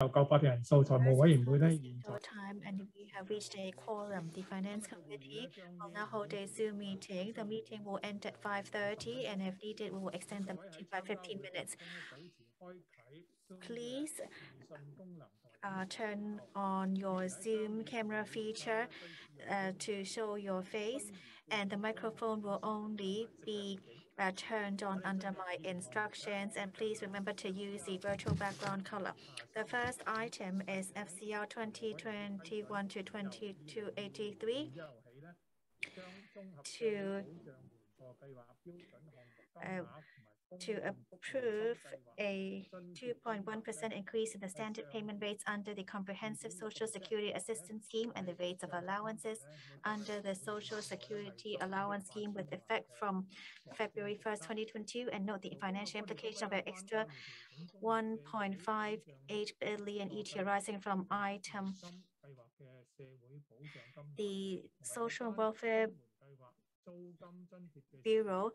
Time and we have reached a quorum. The Finance Committee will now hold a Zoom meeting. The meeting will end at 5:30, and if needed, we will extend the meeting by 15 minutes. Please turn on your Zoom camera feature to show your face, and the microphone will only be turned on under my instructions, and please remember to use the virtual background color. The first item is FCR 2021 to 2283 to approve a 2.1% increase in the standard payment rates under the Comprehensive Social Security Assistance Scheme and the rates of allowances under the Social Security Allowance Scheme with effect from February 1st, 2022, and note the financial implication of an extra 1.58 billion each year arising from item. The Social Welfare Bureau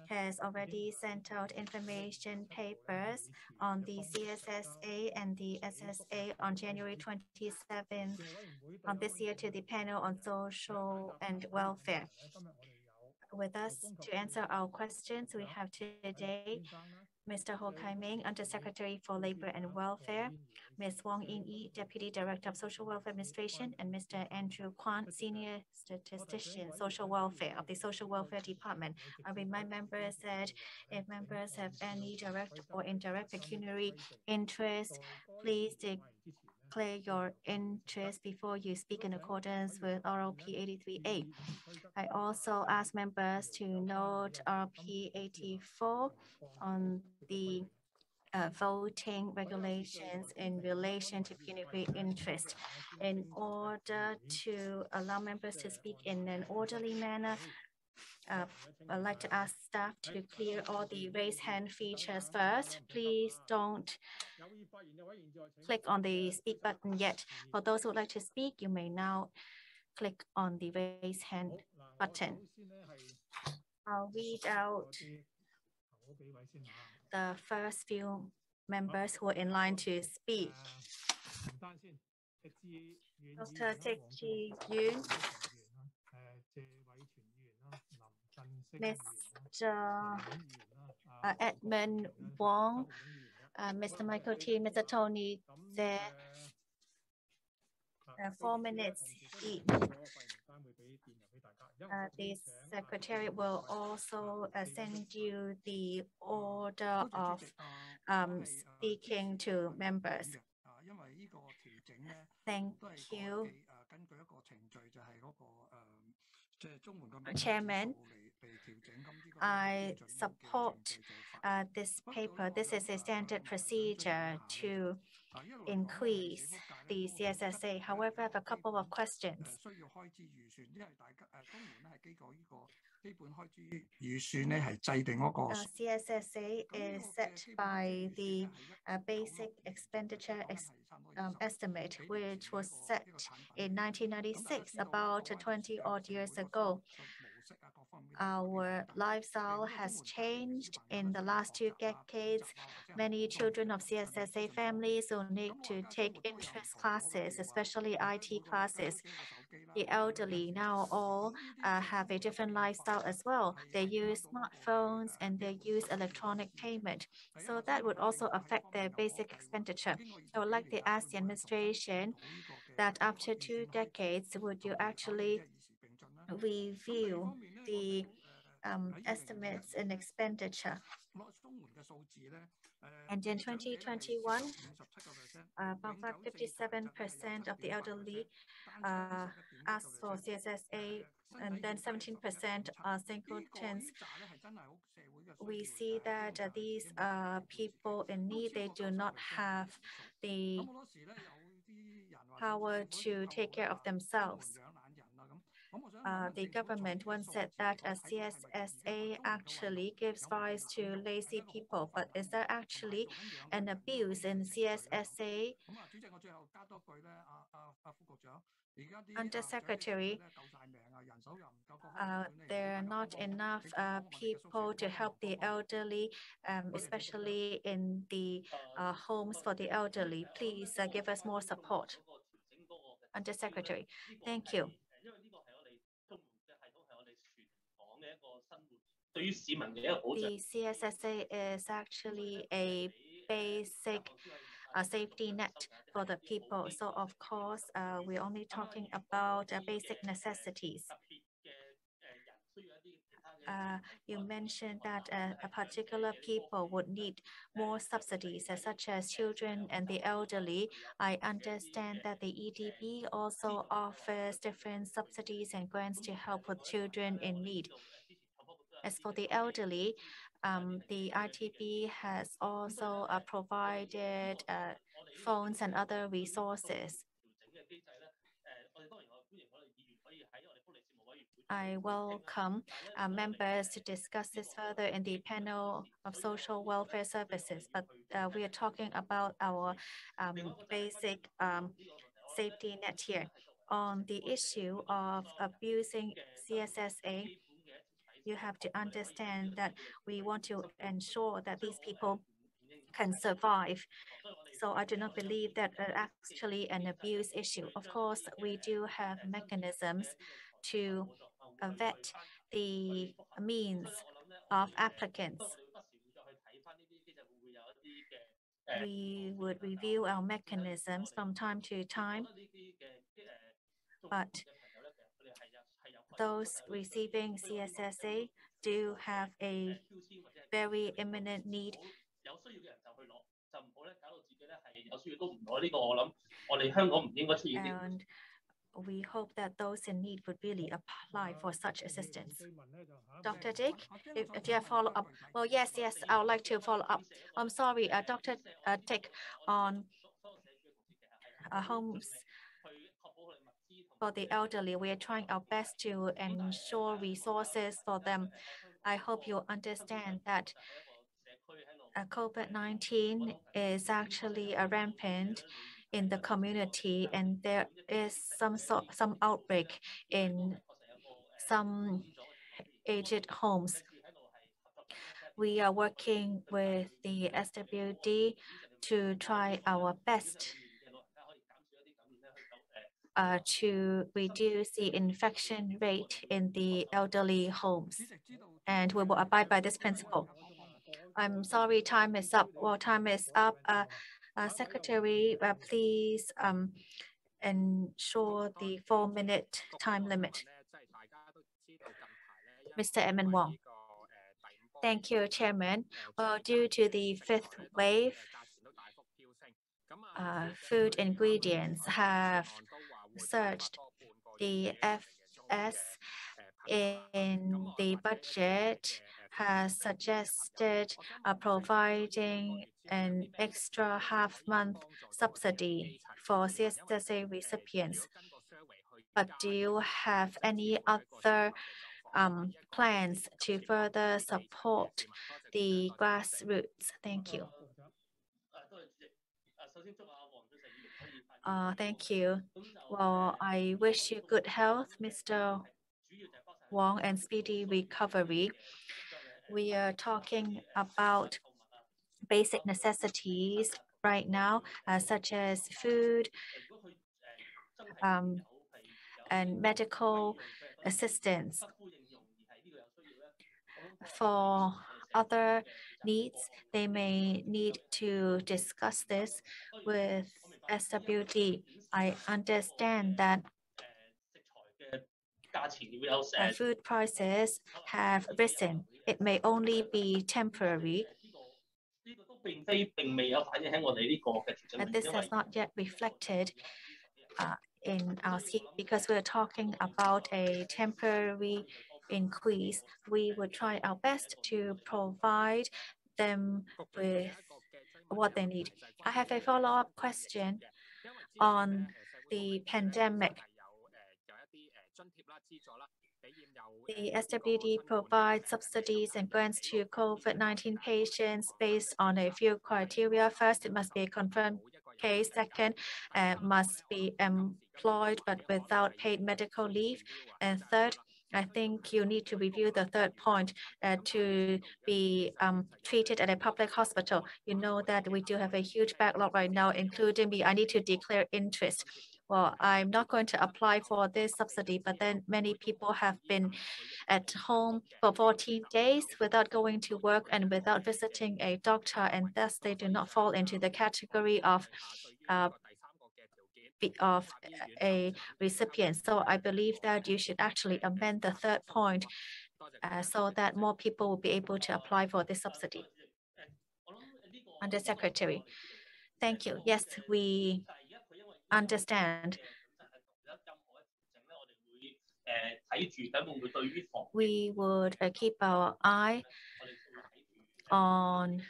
has already sent out information papers on the CSSA and the SSA on January 27th on this year to the panel on social and welfare. With us to answer our questions, we have today Mr. Ho Kai-ming, Undersecretary for Labor and Welfare, Ms. Wong In-yi, Deputy Director of Social Welfare Administration, and Mr. Andrew Kwan, Senior Statistician, Social Welfare of the Social Welfare Department. I remind members that if members have any direct or indirect pecuniary interest, please declare your interest before you speak in accordance with RLP 83A. I also ask members to note RLP 84 on the voting regulations in relation to pecuniary interest. In order to allow members to speak in an orderly manner, I'd like to ask staff to clear all the raise hand features first. Please don't click on the speak button yet. For those who would like to speak, you may now click on the raise hand button. I'll read out the first few members who are in line to speak. Dr. Teck Ji Yoon, Mr. Edmund Wong, Mr. Michael T, Mr. Tony Tse, 4 minutes each. The Secretary will also send you the order of speaking to members. Thank you. Chairman, I support this paper. This is a standard procedure to increase the CSSA. However, I have a couple of questions. CSSA is set by the basic expenditure estimate, which was set in 1996, about 20 odd years ago. Our lifestyle has changed in the last 2 decades. Many children of CSSA families will need to take interest classes, especially IT classes. The elderly now all have a different lifestyle as well. They use smartphones and they use electronic payment. So that would also affect their basic expenditure. I would like to ask the administration that after 2 decades, would you actually review the estimates in expenditure? And in 2021, about 57% of the elderly asked for CSSA, and then 17% are singletons. We see that these are people in need. They do not have the power to take care of themselves. the government once said that a CSSA actually gives rise to lazy people, but is there actually an abuse in CSSA? Undersecretary, there are not enough people to help the elderly, especially in the homes for the elderly. Please give us more support. Undersecretary, thank you. The CSSA is actually a basic safety net for the people. So of course, we're only talking about basic necessities. You mentioned that a particular people would need more subsidies, such as children and the elderly. I understand that the EDB also offers different subsidies and grants to help with children in need. As for the elderly, the ITB has also provided phones and other resources. I welcome members to discuss this further in the panel of social welfare services, but we are talking about our basic safety net here. On the issue of abusing CSSA, you have to understand that we want to ensure that these people can survive. So I do not believe that actually an abuse issue. Of course, we do have mechanisms to vet the means of applicants. We would review our mechanisms from time to time, but those receiving CSSA do have a very imminent need. And we hope that those in need would really apply for such assistance. Dr. Dick, if you have follow up, well, yes, I would like to follow up. I'm sorry, Dr. Dick, on homes for the elderly, we are trying our best to ensure resources for them. I hope you understand that COVID-19 is actually rampant in the community, and there is some outbreak in some aged homes. We are working with the SWD to try our best to reduce the infection rate in the elderly homes, and we will abide by this principle. I'm sorry, time is up. Well, time is up. Secretary, please ensure the 4-minute time limit. Mr. Emin Wong. Thank you, Chairman. Well, due to the fifth wave, food ingredients have surged. The FS in the budget has suggested providing an extra half-month subsidy for CSSA recipients. But do you have any other plans to further support the grassroots? Thank you. Thank you. Well, I wish you good health, Mr. Wong, and speedy recovery. We are talking about basic necessities right now, such as food and medical assistance. For other needs, they may need to discuss this with SWD. I understand that food prices have risen. It may only be temporary. And this has not yet reflected in our scheme because we're talking about a temporary increase. We will try our best to provide them with what they need. I have a follow-up question on the pandemic. The SWD provides subsidies and grants to COVID-19 patients based on a few criteria. First, it must be a confirmed case. Second, must be employed but without paid medical leave. And third, I think you need to review the third point to be treated at a public hospital. You know that we do have a huge backlog right now, including me. I need to declare interest. Well, I'm not going to apply for this subsidy, but then many people have been at home for 14 days without going to work and without visiting a doctor, and thus they do not fall into the category of a recipient. So I believe that you should actually amend the third point so that more people will be able to apply for this subsidy. Undersecretary, thank you. Yes, we understand. We would keep our eye on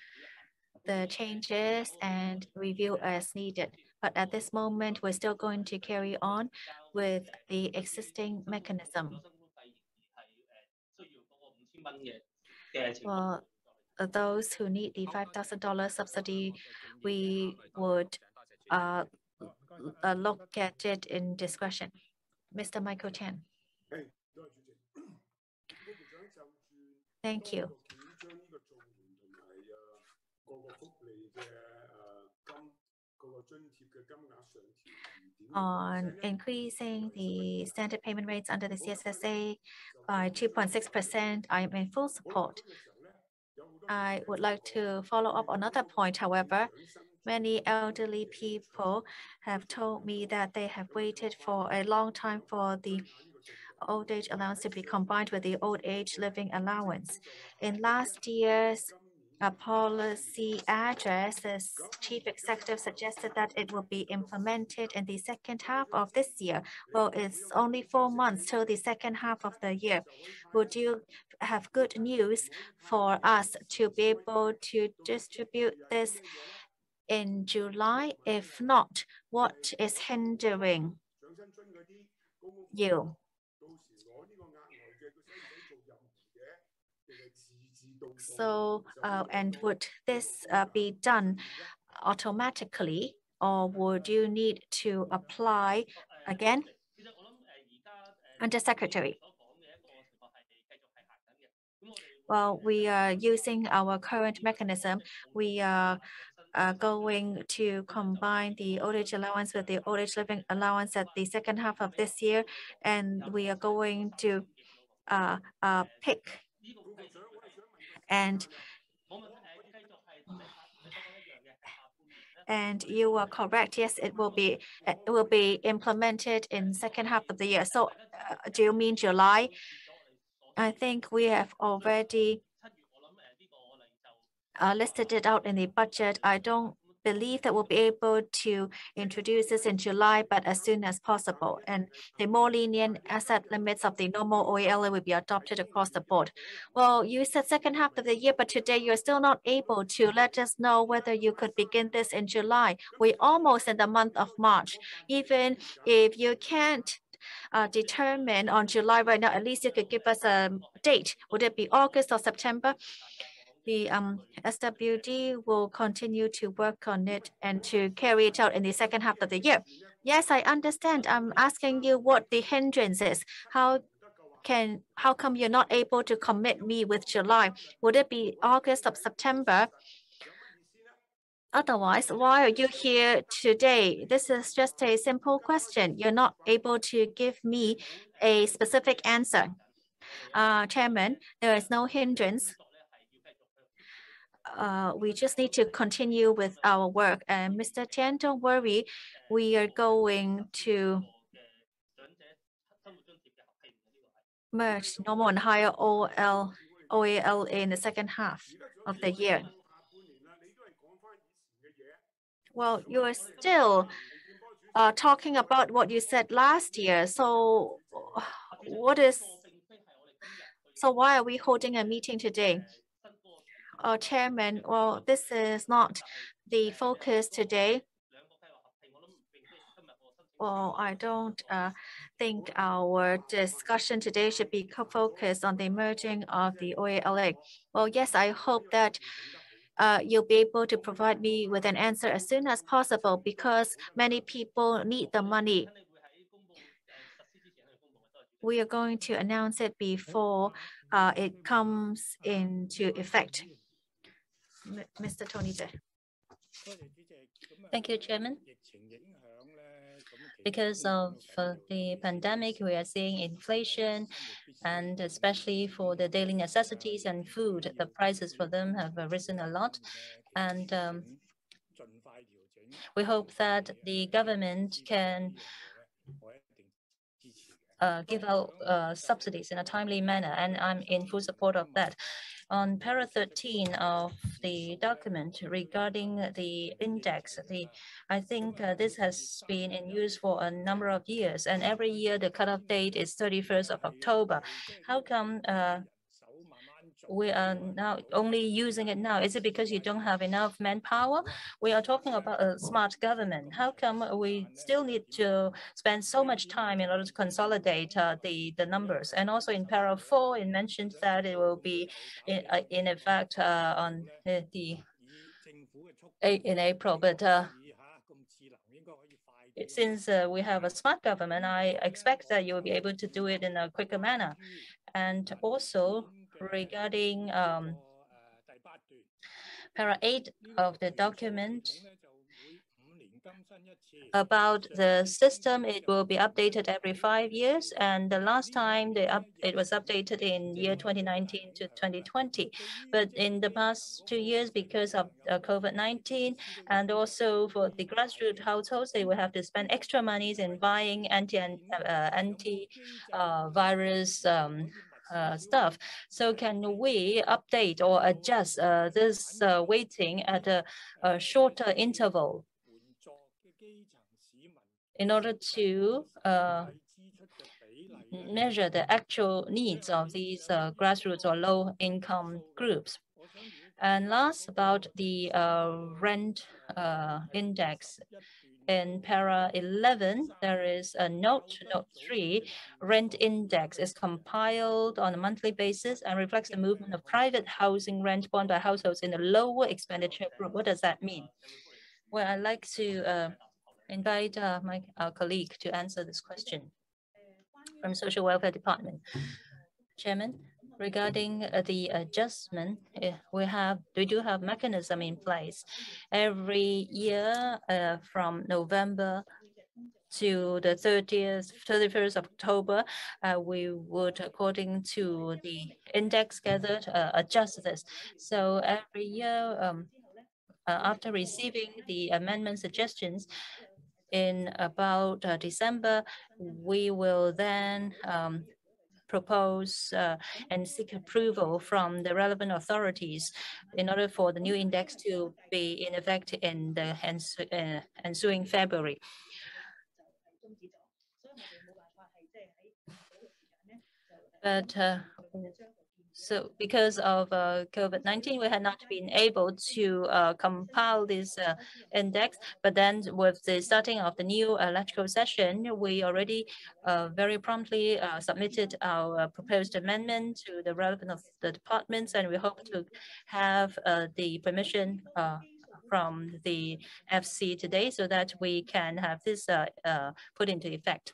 the changes and review as needed. But at this moment, we're still going to carry on with the existing mechanism. Well, those who need the $5,000 subsidy, we would look at it in discretion. Mr. Michael Chan. Thank you. On increasing the standard payment rates under the CSSA by 2.6%, I am in full support. I would like to follow up another point, however. Many elderly people have told me that they have waited for a long time for the old age allowance to be combined with the old age living allowance. In last year's policy address, the chief executive suggested that it will be implemented in the second half of this year. Well, it's only 4 months till the second half of the year. Would you have good news for us to be able to distribute this in July? If not, what is hindering you? So, and would this be done automatically, or would you need to apply again? Undersecretary. Well, we are using our current mechanism. We are going to combine the old age allowance with the old age living allowance at the second half of this year, and we are going to pick and you are correct. Yes, it will be implemented in second half of the year. So, do you mean July? I think we have already listed it out in the budget. I don't believe that we'll be able to introduce this in July, but as soon as possible. And the more lenient asset limits of the normal OALA will be adopted across the board. Well, you said second half of the year, but today you're still not able to let us know whether you could begin this in July. We're almost in the month of March. Even if you can't determine on July right now, at least you could give us a date. Would it be August or September? The SWD will continue to work on it and to carry it out in the second half of the year. Yes, I understand. I'm asking you what the hindrance is. How come you're not able to commit me with July? Would it be August or September? Otherwise, why are you here today? This is just a simple question. You're not able to give me a specific answer. Chairman, there is no hindrance. We just need to continue with our work. And Mr. Tian, don't worry, we are going to merge normal and higher OAL in the second half of the year. Well, you are still talking about what you said last year. So why are we holding a meeting today? Chairman, well, this is not the focus today. Well, I don't think our discussion today should be focused on the merging of the OALA. Well, yes, I hope that you'll be able to provide me with an answer as soon as possible because many people need the money. We are going to announce it before it comes into effect. Mr. Tony Tse. Thank you, Chairman. Because of the pandemic, we are seeing inflation, and especially for the daily necessities and food, the prices for them have risen a lot. And we hope that the government can give out subsidies in a timely manner, and I'm in full support of that. On para 13 of the document regarding the index, I think this has been in use for a number of years, and every year the cutoff date is 31st of October. How come we are now only using it now? Is it because you don't have enough manpower? We are talking about a smart government. How come we still need to spend so much time in order to consolidate the numbers? And also in para 4, it mentioned that it will be in effect on in April, but since we have a smart government, I expect that you will be able to do it in a quicker manner. And also regarding para 8 of the document, about the system, it will be updated every 5 years. And the last time it was updated in year 2019 to 2020. But in the past 2 years, because of COVID-19, and also for the grassroots households, they will have to spend extra monies in buying anti-virus stuff. So can we update or adjust this weighting at a shorter interval in order to measure the actual needs of these grassroots or low-income groups? And last, about the rent index. In para 11, there is a note 3, rent index is compiled on a monthly basis and reflects the movement of private housing rent borne by households in the lower expenditure group. What does that mean? Well, I'd like to invite my colleague to answer this question from Social Welfare Department. Chairman, regarding the adjustment, we do have mechanism in place. Every year from November to the 31st of October, we would, according to the index gathered, adjust this. So every year, after receiving the amendment suggestions, in about December, we will then propose and seek approval from the relevant authorities in order for the new index to be in effect in the ensuing February. But so because of COVID-19, we had not been able to compile this index. But then with the starting of the new electoral session, we already very promptly submitted our proposed amendment to the relevant of the departments, and we hope to have the permission from the FC today so that we can have this put into effect.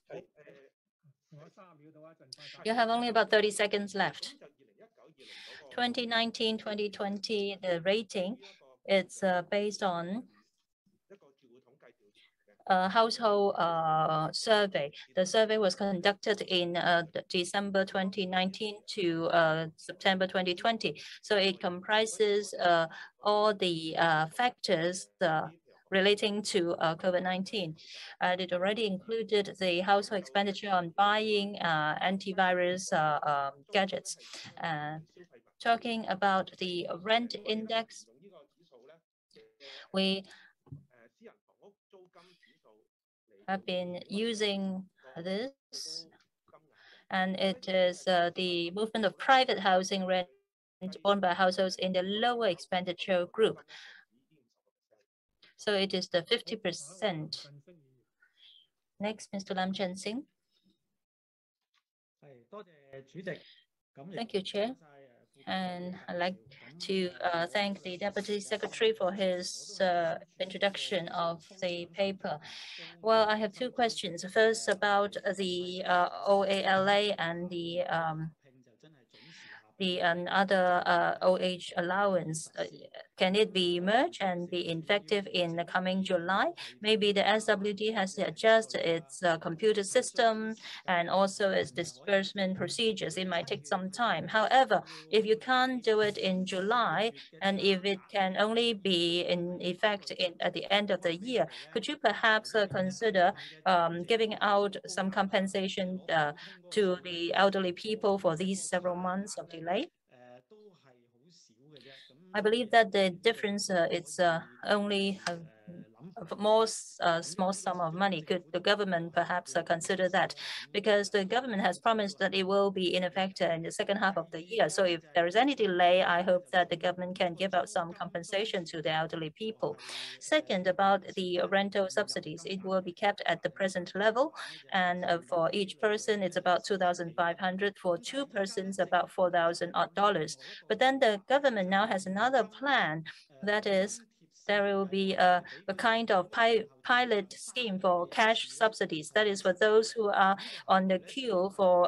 You have only about 30 seconds left. 2019-2020, the rating, it's based on household survey. The survey was conducted in December 2019 to September 2020. So it comprises all the factors relating to COVID-19. It already included the household expenditure on buying antivirus gadgets. Talking about the rent index, we have been using this, and it is the movement of private housing rent owned by households in the lower expenditure group. So it is the 50%. Next, Mr. Lam Chen Sing. Thank you, Chair. And I'd like to thank the Deputy Secretary for his introduction of the paper. Well, I have two questions. First, about the OALA and the other OH allowance. Can it be merged and be effective in the coming July? Maybe the SWD has to adjust its computer system and also its disbursement procedures. It might take some time. However, if you can't do it in July, and if it can only be in effect at the end of the year, could you perhaps consider giving out some compensation to the elderly people for these several months of delay? I believe that the difference it's only a more small sum of money. Could the government perhaps consider that? Because the government has promised that it will be in effect in the second half of the year. So if there is any delay, I hope that the government can give out some compensation to the elderly people. Second, about the rental subsidies, it will be kept at the present level. And for each person, it's about 2,500. For two persons, about 4,000 odd dollars. But then the government now has another plan. That is, there will be a kind of pilot scheme for cash subsidies. That is for those who are on the queue for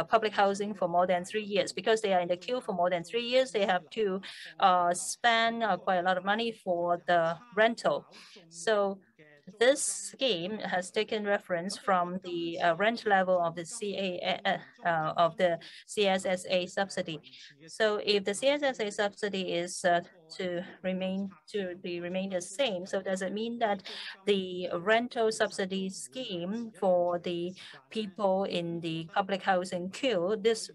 public housing for more than 3 years. Because they are in the queue for more than 3 years, they have to spend quite a lot of money for the rental. So this scheme has taken reference from the rent level of the CSSA subsidy. So if the CSSA subsidy is to remain the same, so does it mean that the rental subsidy scheme for the people in the public housing queue, this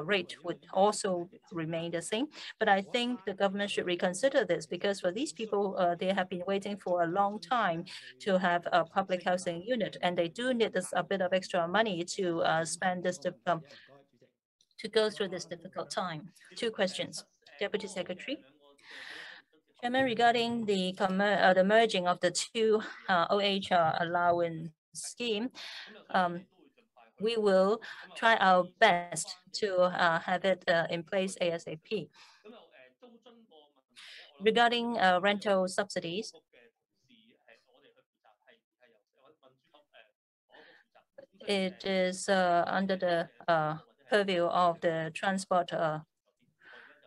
rate would also remain the same? But I think the government should reconsider this, because for these people, they have been waiting for a long time to have a public housing unit, and they do need a bit of extra money to spend this to go through this difficult time. Two questions, Deputy Secretary. Chairman, regarding the merging of the two OH allowance scheme, we will try our best to have it in place ASAP. Regarding rental subsidies, it is under the purview of the Transport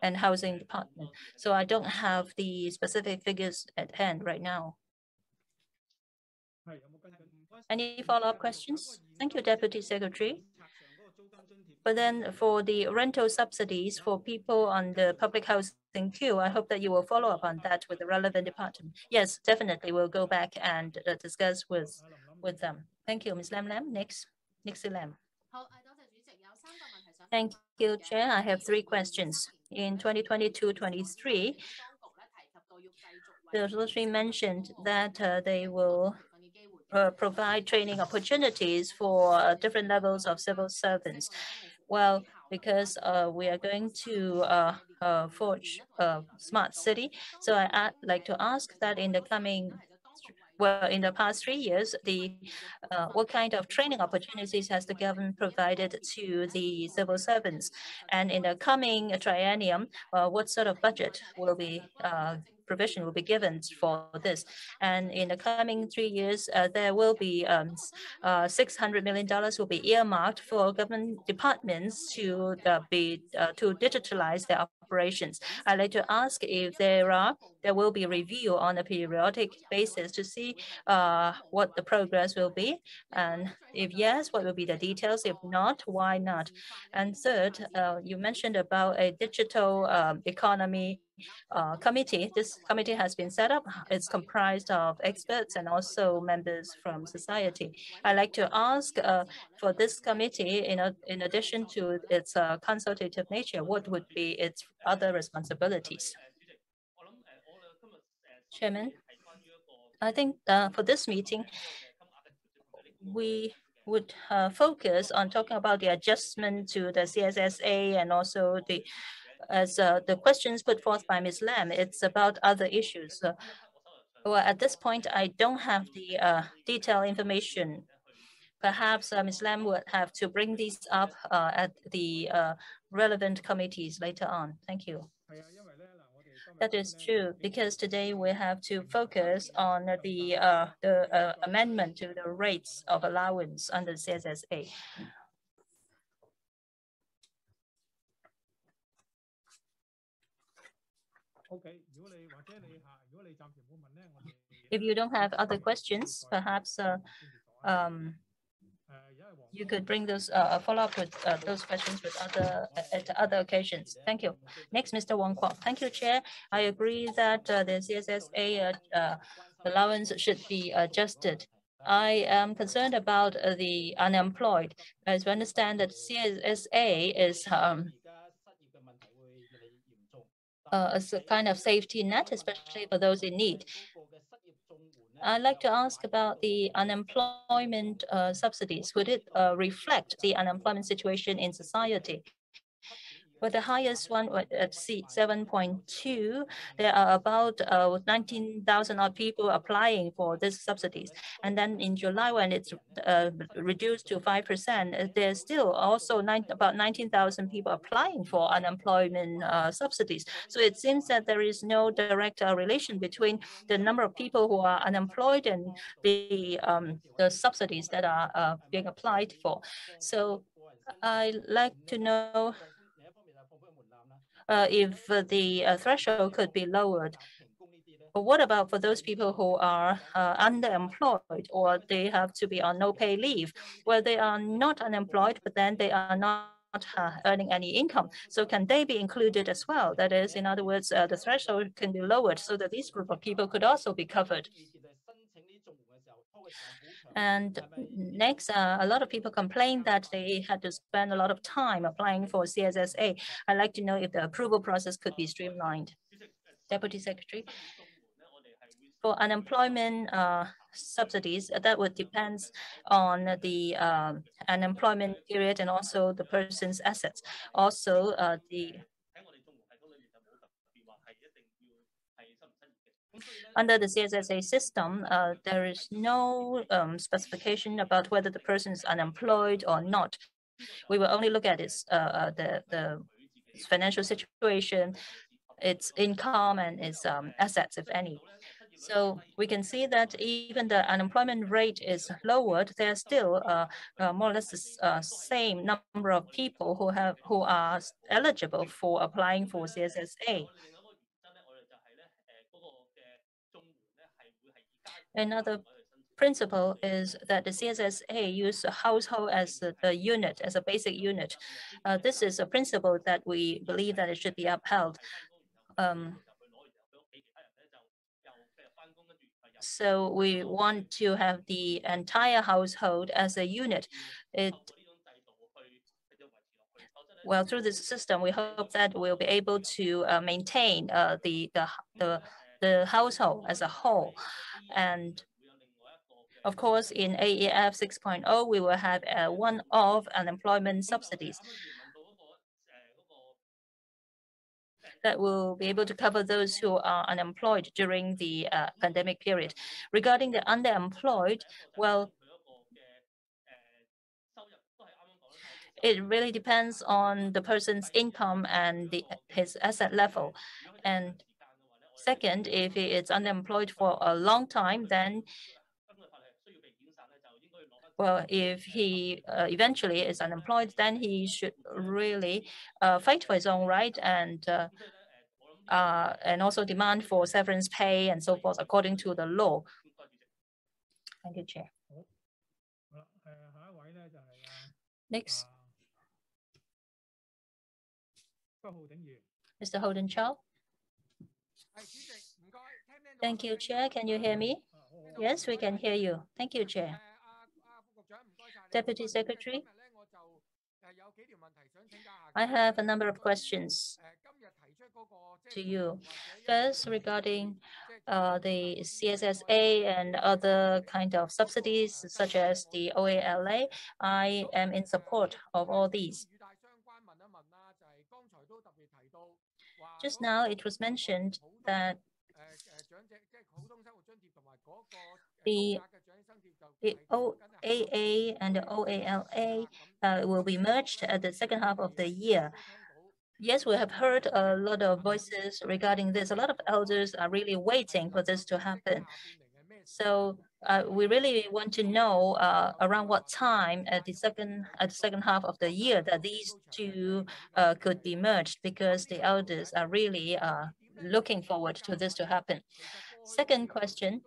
and Housing Department. So I don't have the specific figures at hand right now. Any follow-up questions? Thank you, Deputy Secretary. But then for the rental subsidies for people on the public housing queue, I hope that you will follow up on that with the relevant department. Yes, definitely. We'll go back and discuss with them. Thank you, Ms. Lam Lam. Next, Nixie Lam. Thank you, Chair. I have three questions. In 2022-23, the authority mentioned that they will provide training opportunities for different levels of civil servants. Well, because we are going to forge a smart city, so I'd like to ask that in the coming in the past 3 years, what kind of training opportunities has the government provided to the civil servants? And in the coming triennium, what sort of budget will be provision will be given for this? And in the coming 3 years, there will be $600 million will be earmarked for government departments to digitalize their operations. I'd like to ask if there will be a review on a periodic basis to see what the progress will be, and if yes, what will be the details? If not, why not? And third, you mentioned about a digital economy committee. This committee has been set up. It's comprised of experts and also members from society. I'd like to ask for this committee, in addition to its consultative nature, what would be its other responsibilities? Chairman, I think for this meeting, we would focus on talking about the adjustment to the CSSA and also the questions put forth by Ms. Lam. It's about other issues. Well, at this point, I don't have the detailed information. perhaps Ms. Lam would have to bring these up at the relevant committees later on. Thank you. That is true, because today we have to focus on the amendment to the rates of allowance under CSSA. If you don't have other questions, perhaps you could bring those follow up with those questions with at other occasions. Thank you. Next, Mr. Wong Kwok. Thank you, Chair. I agree that the CSSA allowance should be adjusted. I am concerned about the unemployed. As we understand that CSSA is a kind of safety net, especially for those in need. I'd like to ask about the unemployment subsidies. Would it reflect the unemployment situation in society? For the highest one at 7.2, there are about 19,000 odd people applying for these subsidies. And then in July, when it's reduced to 5%, there's still also about 19,000 people applying for unemployment subsidies. So it seems that there is no direct relation between the number of people who are unemployed and the subsidies that are being applied for. So I'd like to know if the threshold could be lowered. But what about for those people who are underemployed, or they have to be on no pay leave, where they are not unemployed, but then they are not earning any income? So can they be included as well? That is, in other words, the threshold can be lowered so that this group of people could also be covered. And next, a lot of people complain that they had to spend a lot of time applying for CSSA. I'd like to know if the approval process could be streamlined. Deputy Secretary. For unemployment subsidies, that would depend on the unemployment period and also the person's assets. Also, under the CSSA system, there is no specification about whether the person is unemployed or not. We will only look at the financial situation, its income, and its assets, if any. So we can see that even the unemployment rate is lowered, there's still more or less the same number of people who are eligible for applying for CSSA. Another principle is that the CSSA use a household as a unit, as a basic unit. This is a principle that we believe that it should be upheld. So we want to have the entire household as a unit. Well, through this system, we hope that we'll be able to maintain the household as a whole. And of course, in AEF 6.0, we will have one-off unemployment subsidies that will be able to cover those who are unemployed during the pandemic period. Regarding the underemployed, well, it really depends on the person's income and his asset level. And second, if he is unemployed for a long time, then well, if he eventually is unemployed, then he should really fight for his own right and also demand for severance pay and so forth according to the law. Thank you, Chair. Next. Mr. Holden Chow. Thank you, Chair. Can you hear me? Yes, we can hear you. Thank you, Chair. Deputy Secretary, I have a number of questions to you. First, regarding the CSSA and other kind of subsidies, such as the OALA, I am in support of all these. Just now, it was mentioned that the The OAA and the OALA will be merged at the second half of the year. Yes, we have heard a lot of voices regarding this. A lot of elders are really waiting for this to happen. So we really want to know around what time at the second half of the year that these two could be merged, because the elders are really looking forward to this to happen. Second question.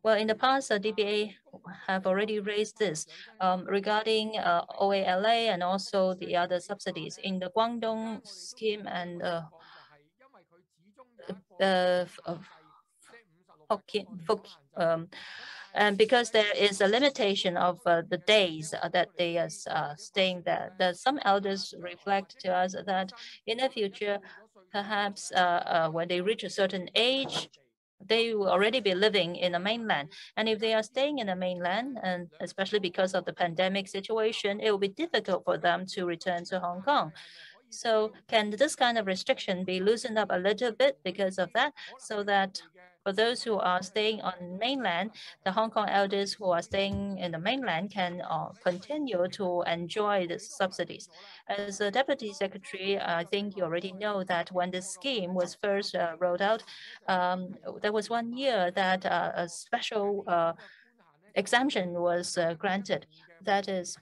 Well, in the past, DBA have already raised this regarding OALA and also the other subsidies in the Guangdong scheme and the and because there is a limitation of the days that they are staying there, that some elders reflect to us that in the future, perhaps when they reach a certain age, they will already be living in the mainland. And if they are staying in the mainland, and especially because of the pandemic situation, it will be difficult for them to return to Hong Kong. So can this kind of restriction be loosened up a little bit because of that, so that for those who are staying on mainland, the Hong Kong elders who are staying in the mainland can continue to enjoy the subsidies? As a deputy secretary, I think you already know that when the scheme was first rolled out, there was 1 year that a special exemption was granted. That is,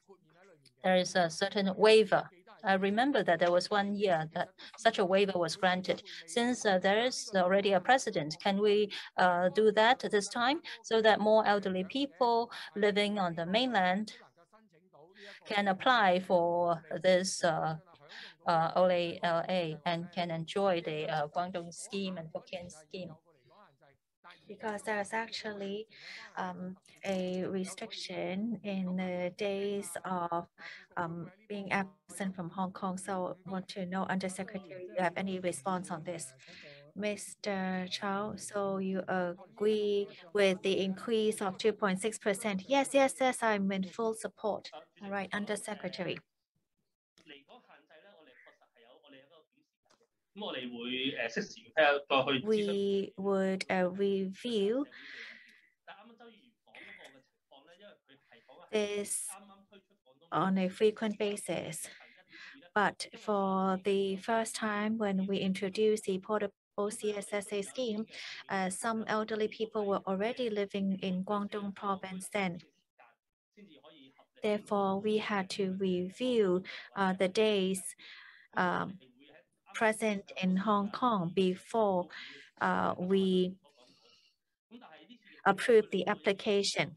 there is a certain waiver. I remember that there was 1 year that such a waiver was granted. Since there is already a precedent, can we do that this time so that more elderly people living on the mainland can apply for this OALA and can enjoy the Guangdong scheme and Hokkien scheme? Because there is actually a restriction in the days of being absent from Hong Kong. So I want to know, Undersecretary, you have any response on this? Mr. Chow, so you agree with the increase of 2.6%? Yes, yes, yes, I'm in full support. All right, Undersecretary. We would review this on a frequent basis. But for the first time when we introduced the portable CSSA scheme, some elderly people were already living in Guangdong province then. Therefore, we had to review the days present in Hong Kong before we approve the application.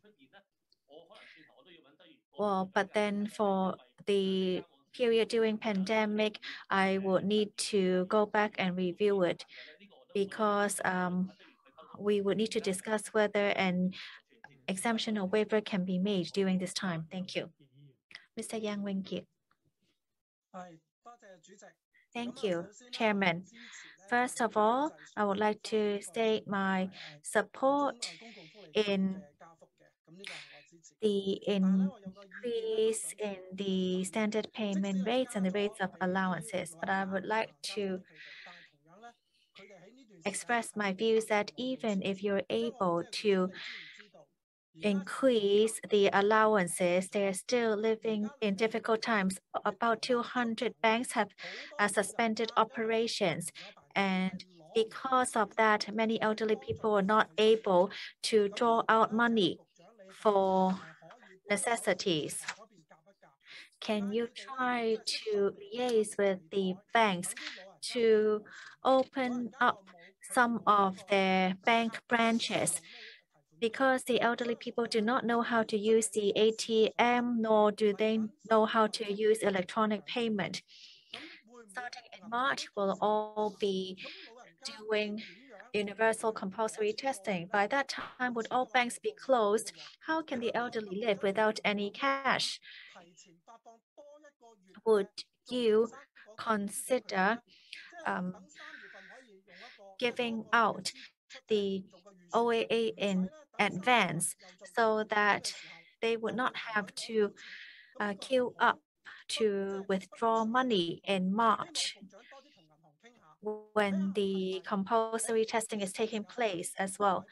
Well, but then for the period during pandemic, I would need to go back and review it because we would need to discuss whether an exemption or waiver can be made during this time. Thank you. Mr. Yang Wing-kit. Thank you, Chairman. First of all, I would like to state my support in the increase in the standard payment rates and the rates of allowances. But I would like to express my views that even if you're able to increase the allowances, they are still living in difficult times. About 200 banks have suspended operations. And because of that, many elderly people are not able to draw out money for necessities. Can you try to liaise with the banks to open up some of their bank branches? Because the elderly people do not know how to use the ATM, nor do they know how to use electronic payment. Starting in March, we'll all be doing universal compulsory testing. By that time, would all banks be closed? How can the elderly live without any cash? Would you consider giving out the OAA in advance so that they would not have to queue up to withdraw money in March when the compulsory testing is taking place as well?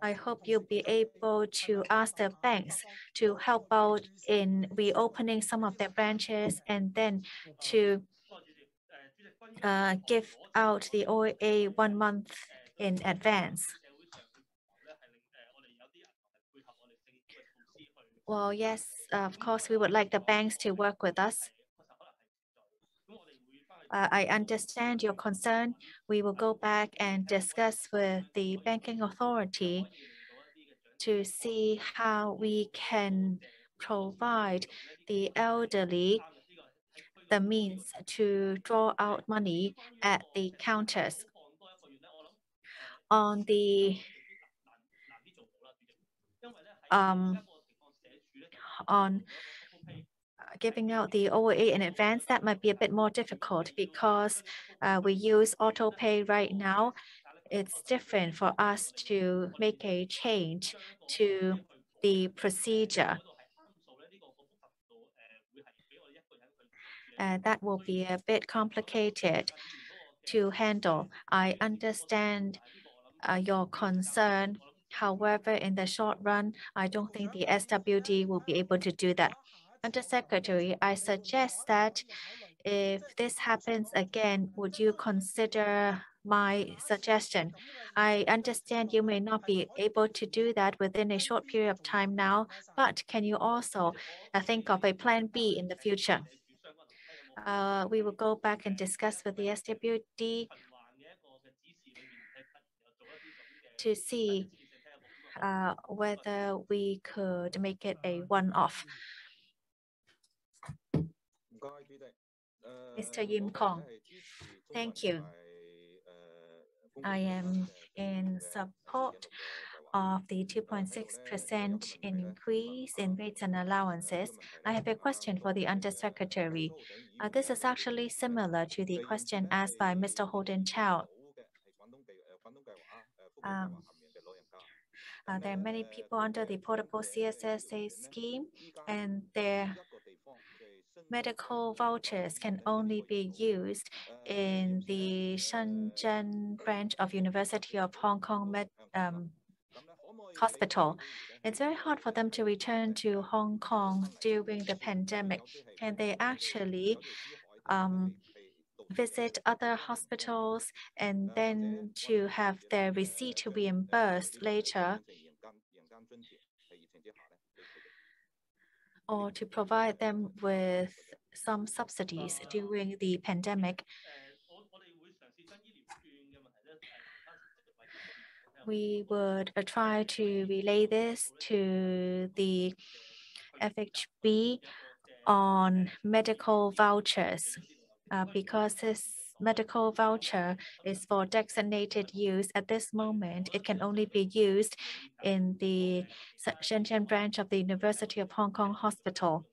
I hope you'll be able to ask the banks to help out in reopening some of their branches and then to give out the OA 1 month in advance. Well, yes, of course, we would like the banks to work with us. I understand your concern. We will go back and discuss with the banking authority to see how we can provide the elderly the means to draw out money at the counters. On the on giving out the OA in advance, that might be a bit more difficult because we use auto pay right now. It's different for us to make a change to the procedure. That will be a bit complicated to handle. I understand your concern. However, in the short run, I don't think the SWD will be able to do that. Undersecretary, I suggest that if this happens again, would you consider my suggestion? I understand you may not be able to do that within a short period of time now, but can you also think of a plan B in the future? We will go back and discuss with the SWD to see whether we could make it a one-off. Mr. Yim Kong, thank you. I am in support of the 2.6% increase in rates and allowances. I have a question for the Undersecretary. This is actually similar to the question asked by Mr. Holden Chow. There are many people under the portable CSSA scheme, and their medical vouchers can only be used in the Shenzhen branch of University of Hong Kong Hospital. It's very hard for them to return to Hong Kong during the pandemic. Can they actually visit other hospitals and then to have their receipt reimbursed later, or to provide them with some subsidies during the pandemic? We would try to relay this to the FHB on medical vouchers because this medical voucher is for designated use. At this moment, it can only be used in the Shenzhen branch of the University of Hong Kong Hospital.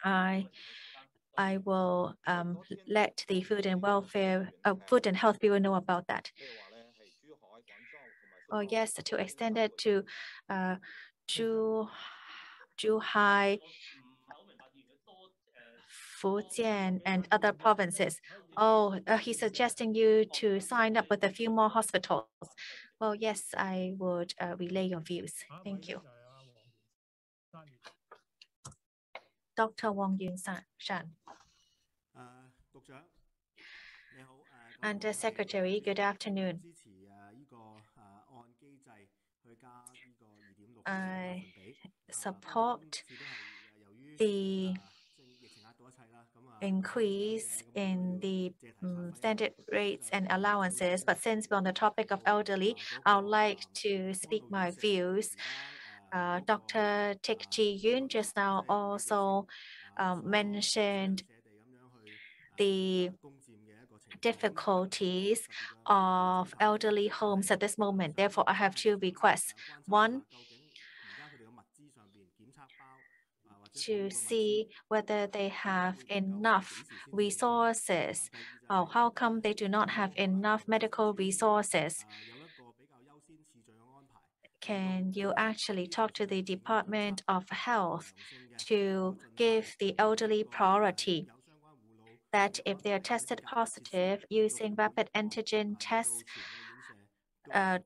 I will let the Food and Health Bureau know about that. Oh yes, to extend it to Zhuhai, Fujian, and other provinces. Oh, he's suggesting you to sign up with a few more hospitals. Well, yes, I would relay your views. Thank you. Dr. Wong Yun-shan. Undersecretary, good afternoon. I support the increase in the standard rates and allowances, but since we're on the topic of elderly, I would like to speak my views. Dr. Tik Ji-yun just now also mentioned the difficulties of elderly homes at this moment. Therefore, I have two requests. One, to see whether they have enough resources. How come they do not have enough medical resources? Can you actually talk to the Department of Health to give the elderly priority? That if they are tested positive using rapid antigen tests,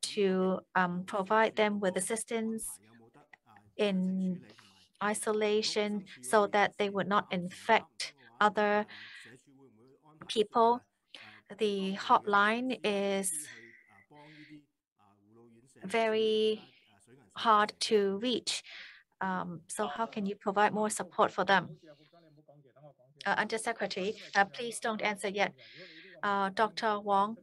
to provide them with assistance in isolation so that they would not infect other people. The hotline is very hard to reach. So how can you provide more support for them? Undersecretary, please don't answer yet. Dr. Wong,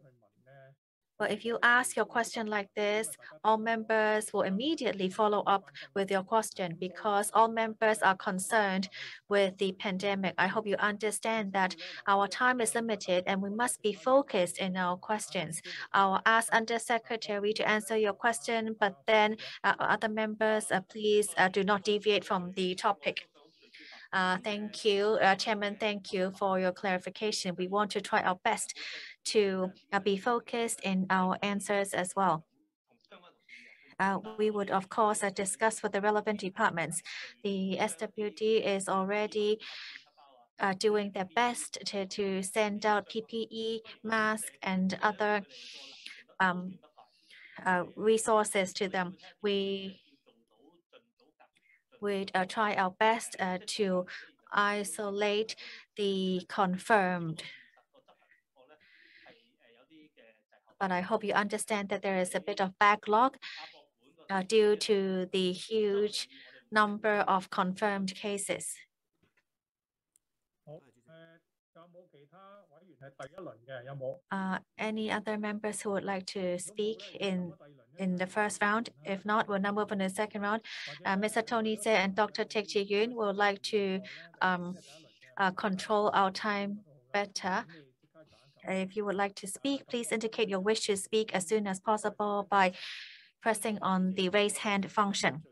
well, if you ask your question like this, all members will immediately follow up with your question because all members are concerned with the pandemic. I hope you understand that our time is limited and we must be focused in our questions. I'll ask Undersecretary to answer your question, but then other members, please do not deviate from the topic. Thank you, Chairman. Thank you for your clarification. We want to try our best to be focused in our answers as well. We would, of course, discuss with the relevant departments. The SWD is already doing their best to send out PPE, masks, and other resources to them. We would try our best to isolate the confirmed. But I hope you understand that there is a bit of backlog due to the huge number of confirmed cases. Any other members who would like to speak in the first round? If not, we'll now move on to the second round. Mr. Tony Tse and Dr. Teck Ji Yun would like to control our time better. If you would like to speak, please indicate your wish to speak as soon as possible by pressing on the raise hand function.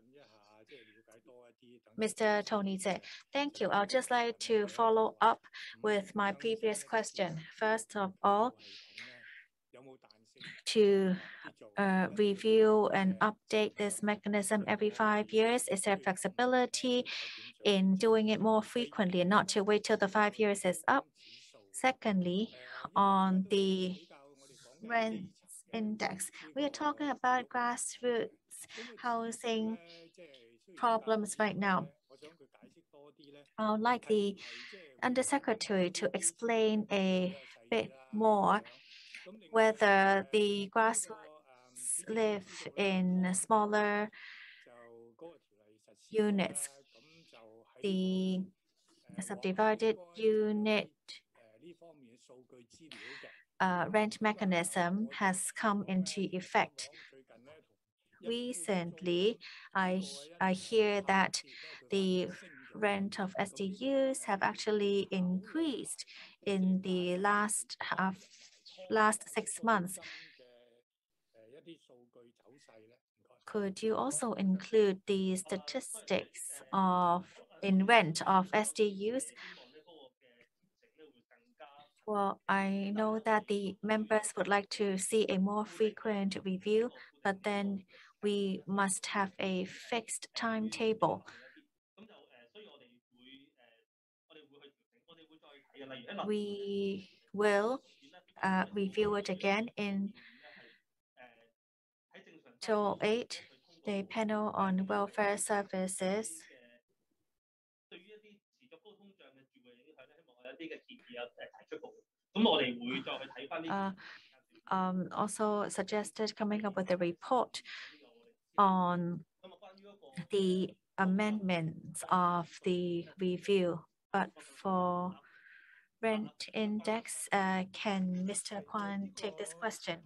Mr. Tony Tse, thank you. I'd just like to follow up with my previous question. First of all, to review and update this mechanism every 5 years, is there flexibility in doing it more frequently and not to wait till the 5 years is up? Secondly, on the rent index, we are talking about grassroots housing problems right now. I would like the Undersecretary to explain a bit more whether the grassroots live in smaller units. The subdivided unit rent mechanism has come into effect. Recently, I hear that the rent of SDUs have actually increased in the last 6 months. Could you also include the statistics in rent of SDUs? Well, I know that the members would like to see a more frequent review, but then we must have a fixed timetable. We will review it again in 2008, the panel on welfare services. Also suggested coming up with a report on the amendments of the review. But for rent index, can Mr. Kwan take this question?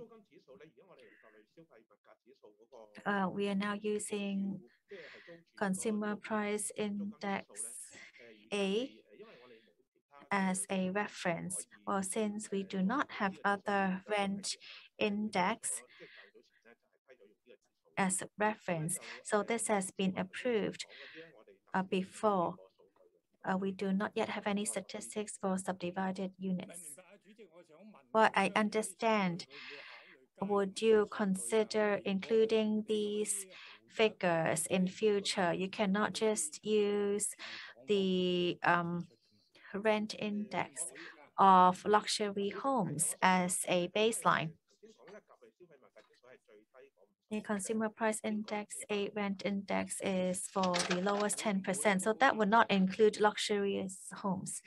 We are now using Consumer Price Index A as a reference. Well, since we do not have other rent index as a reference, so this has been approved before. We do not yet have any statistics for subdivided units. Well, I understand. Would you consider including these figures in future? You cannot just use the rent index of luxury homes as a baseline. The consumer price index, A rent index is for the lowest 10%. So that would not include luxurious homes.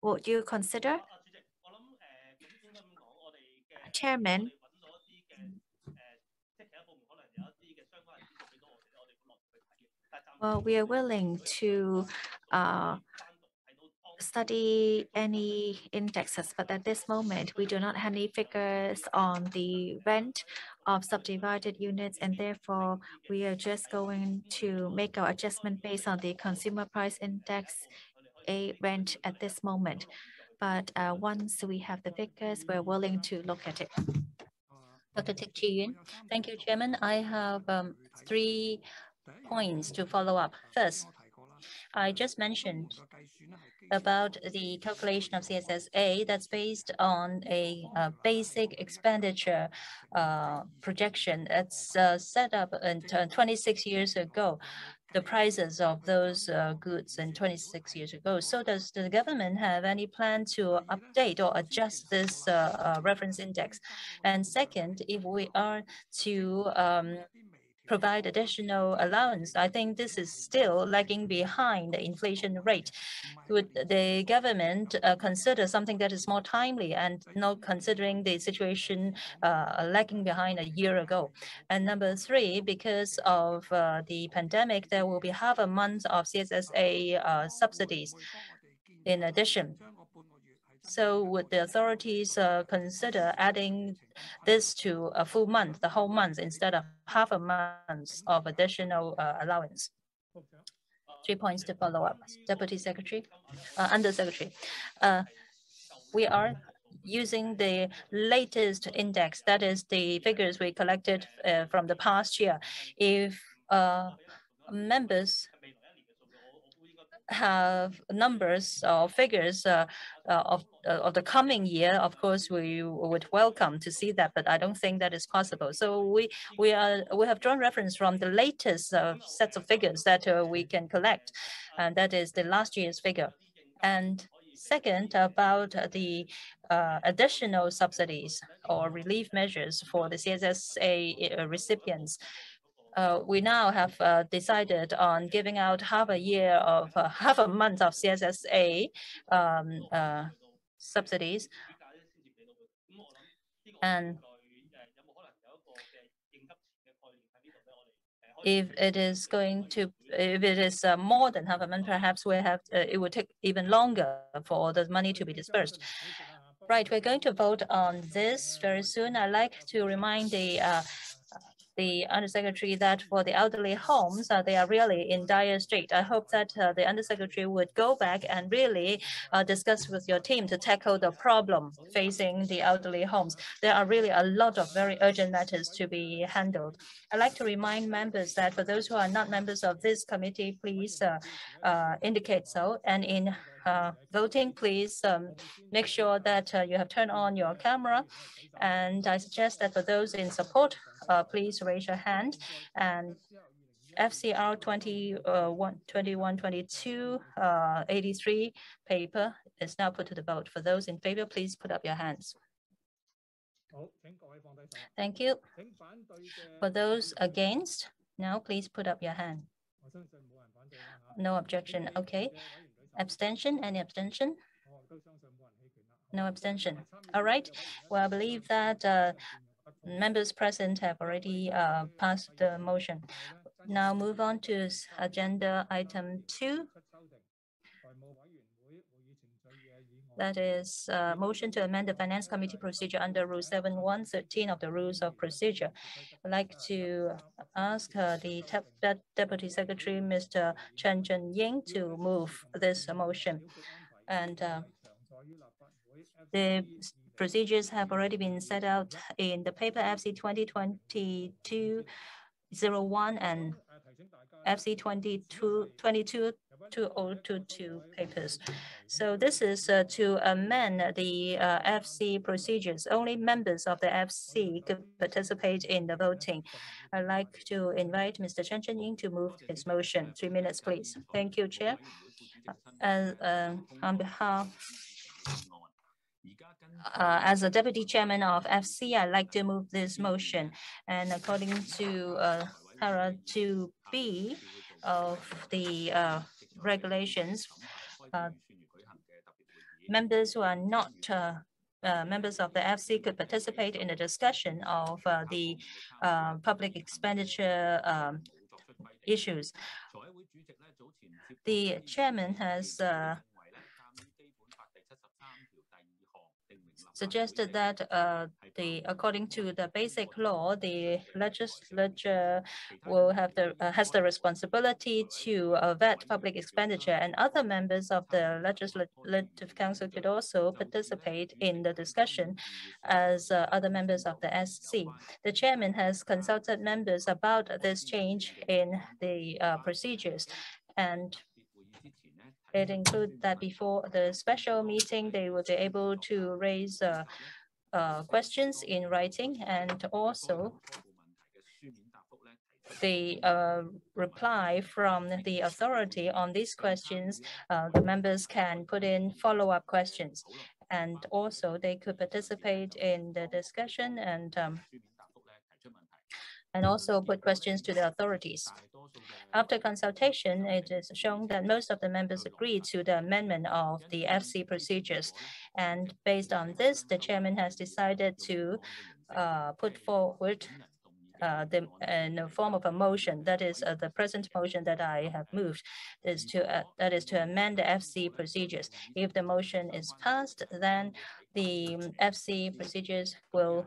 Would you consider? Chairman, well, we are willing to study any indexes, but at this moment, we do not have any figures on the rent of subdivided units, and therefore, we are just going to make our adjustment based on the consumer price index, A rent at this moment. But once we have the figures, we're willing to look at it. Dr. Teck Chi-Yun. Thank you, Chairman. I have 3 points to follow up. First, I just mentioned about the calculation of CSSA that's based on a basic expenditure projection. It's set up 26 years ago, the prices of those goods in 26 years ago. So does the government have any plan to update or adjust this reference index? And second, if we are to provide additional allowance, I think this is still lagging behind the inflation rate. Would the government consider something that is more timely and not considering the situation lagging behind a year ago? And number 3, because of the pandemic, there will be half a month of CSSA subsidies in addition. So would the authorities consider adding this to a full month, the whole month, instead of half a month of additional allowance? 3 points to follow up. Deputy Secretary, Undersecretary. We are using the latest index, that is the figures we collected from the past year. If members have numbers or figures of the coming year, of course, we would welcome to see that, but I don't think that is possible. So we have drawn reference from the latest sets of figures that we can collect, and that is the last year's figure. And second, about the additional subsidies or relief measures for the CSSA recipients. We now have decided on giving out half a month of CSSA subsidies. And if it is more than half a month, perhaps it would take even longer for the money to be dispersed. Right, we're going to vote on this very soon. I'd like to remind the Undersecretary that for the elderly homes, they are really in dire state. I hope that the Undersecretary would go back and really discuss with your team to tackle the problem facing the elderly homes. There are really a lot of very urgent matters to be handled. I'd like to remind members that for those who are not members of this committee, please indicate so. And in voting, please make sure that you have turned on your camera. And I suggest that for those in support, please raise your hand. And FCR 2122 83 paper is now put to the vote. For those in favor, please put up your hands. Thank you. For those against, now please put up your hand. No objection. Okay. Abstention? Any abstention? No abstention. All right. Well, I believe that members present have already passed the motion. Now move on to agenda item 2. That is a motion to amend the Finance Committee procedure under Rule 7113 of the Rules of Procedure. I'd like to ask the Deputy Secretary, Mr. Chen Zhenying, to move this motion. And the procedures have already been set out in the paper FC 2022-01 and FC 2022 papers. So this is to amend the FC procedures. Only members of the FC could participate in the voting. I'd like to invite Mr. Chen Zhenying to move his motion. 3 minutes, please. Thank you, Chair. On behalf as a deputy chairman of FC, I'd like to move this motion. And according to para 2B of the regulations, members who are not members of the FC could participate in the discussion of the public expenditure issues. The chairman has suggested that according to the basic law, the legislature will have has the responsibility to vet public expenditure, and other members of the legislative council could also participate in the discussion as other members of the SC. The chairman has consulted members about this change in the procedures, and it includes that before the special meeting, they will be able to raise questions in writing, and also the reply from the authority on these questions, the members can put in follow-up questions. And also they could participate in the discussion and also put questions to the authorities. After consultation, it is shown that most of the members agreed to the amendment of the FC procedures. And based on this, the chairman has decided to put forward in the form of a motion, that is the present motion that I have moved, that is to amend the FC procedures. If the motion is passed, then the FC procedures will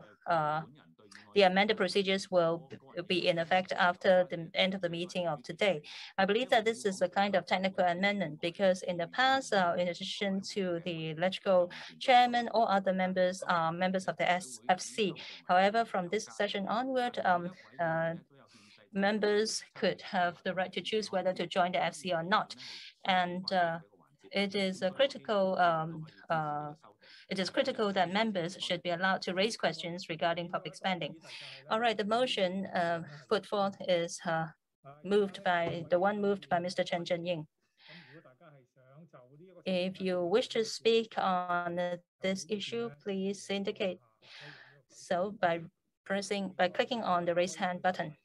the amended procedures will be in effect after the end of the meeting of today. I believe that this is a kind of technical amendment because in the past, in addition to the electrical chairman, all other members are members of the FC. However, from this session onward, members could have the right to choose whether to join the FC or not. And it is a critical it is critical that members should be allowed to raise questions regarding public spending. All right, the motion put forth is moved by Mr. Chen Zhenying. If you wish to speak on this issue, please indicate so by clicking on the raise hand button.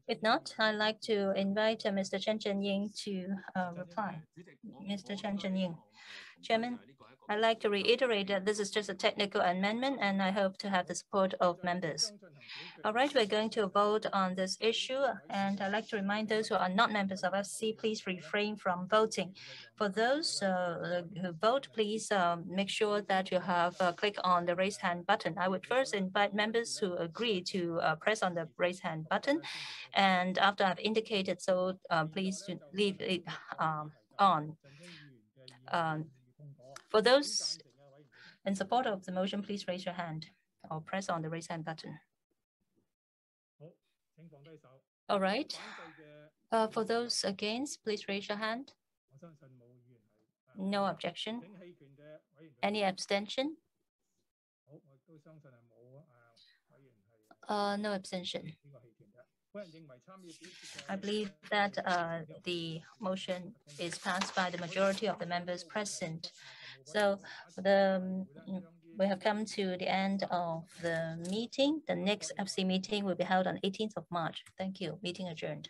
If not, I'd like to invite Mr. Chen Zhenying to reply. Mr. Chen Zhenying. Chairman, I'd like to reiterate that this is just a technical amendment, and I hope to have the support of members. All right, we're going to vote on this issue, and I'd like to remind those who are not members of FC, please refrain from voting. For those who vote, please make sure that you have click on the raise hand button. I would first invite members who agree to press on the raise hand button, and after I've indicated so, please leave it on. For those in support of the motion, please raise your hand or press on the raise hand button. All right. For those against, please raise your hand. No objection. Any abstention? No abstention. I believe that the motion is passed by the majority of the members present. So we have come to the end of the meeting. The next FC meeting will be held on 18th of March. Thank you. Meeting adjourned.